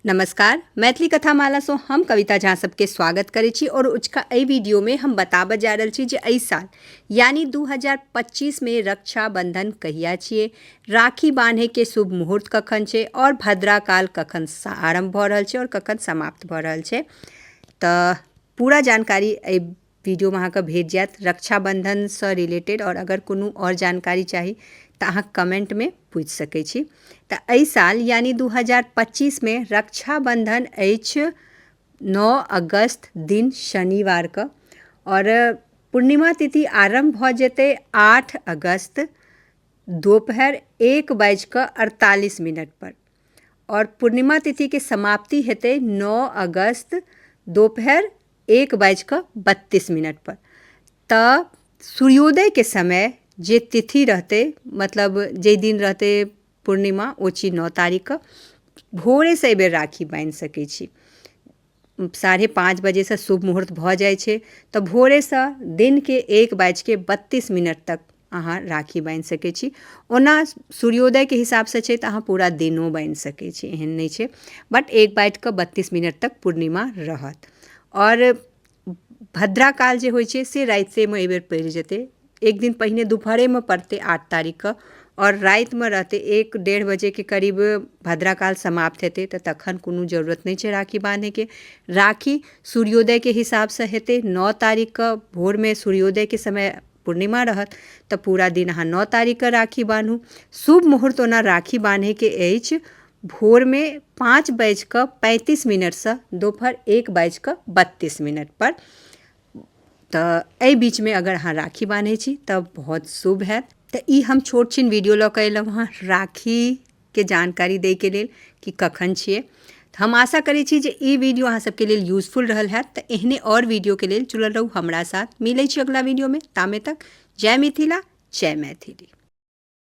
नमस्कार, मैथिली कथामाला से हम कविता झा सबके स्वागत करै छी और उचका एहि वीडियो में हम बताबऽ जा रहल छी जे एहि साल यानी 2025 में रक्षाबंधन कहिया छियै, राखी बान्हे के शुभ मुहूर्त कखन छै और भद्रा काल कखन आरंभ भऽ रहल छै और कखन समाप्त भऽ रहल छै। तऽ पूरा जानकारी एहि वीडियो में अहाँके भेट जायत रक्षाबंधन से रिलेटेड, और अगर कोनो और जानकारी चाही तऽ अहाँ कमेंट में पूछ सकै छी। तऽ एहि साल यानी 2025 में रक्षाबंधन अछि 9 अगस्त दिन शनिवार के, और पूर्णिमा तिथि आरंभ भऽ जेतै 8 अगस्त दोपहर 1:48 पर, और पूर्णिमा तिथि के समाप्ति हेतै 9 अगस्त दोपहर 1:32 पर। तऽ सूर्योदय के समय जे तिथि रहते, मतलब जे दिन रहते पूर्णिमा ओ छी 9 तारीख के, भोरे से एहि बेर राखी बान्हि सकै छी। 5:30 बजे से शुभ मुहूर्त भऽ जाइ छै, तऽ भोरे से दिन के 1:32 तक अहाँ राखी बान्हि सकै छी। ओना सूर्योदय के हिसाब से छै तऽ अहाँ पूरा दिनो बान्हि सकै छी, एहन नहि छै, बट 1:32 तक पूर्णिमा रहत। और भद्रा काल जे होइ छै से राति में एहि बेर पड़ि जेतै, एक दिन पहिने दुपहरे में पड़तै 8 तारीख के, और राति में रहते 1-1:30 बजे के करीब भद्रा काल समाप्त हेतै। तऽ तखन कोनो जरूरत नहीं छै राखी बान्हे के। राखी सूर्योदय के हिसाब से हेतै 9 तारीख के भोर में, सूर्योदय के समय पूर्णिमा रहत, तऽ पूरा दिन अहाँ 9 तारीख के राखी बान्हू। शुभ मुहूर्त ओना राखी बान्हे के अछि भोर में 5:35 से दोपहर 1:32 पर। तऽ एहि बीच में अगर अहाँ राखी बान्है छी तब बहुत शुभ हैत। तऽ ई हम छोट छिन वीडियो लऽ कऽ अयलहुँ हँ राखी के जानकारी दै के लेल कि कखन छियै। हम आशा करै छी जे ई वीडियो अहाँ सबके लेल यूजफुल रहल हैत। तऽ एहने और वीडियो के लेल जुड़ल रहू हमरा साथ। मिलै छी अगला वीडियो में, तामे तक जय मिथिला जय मैथिली।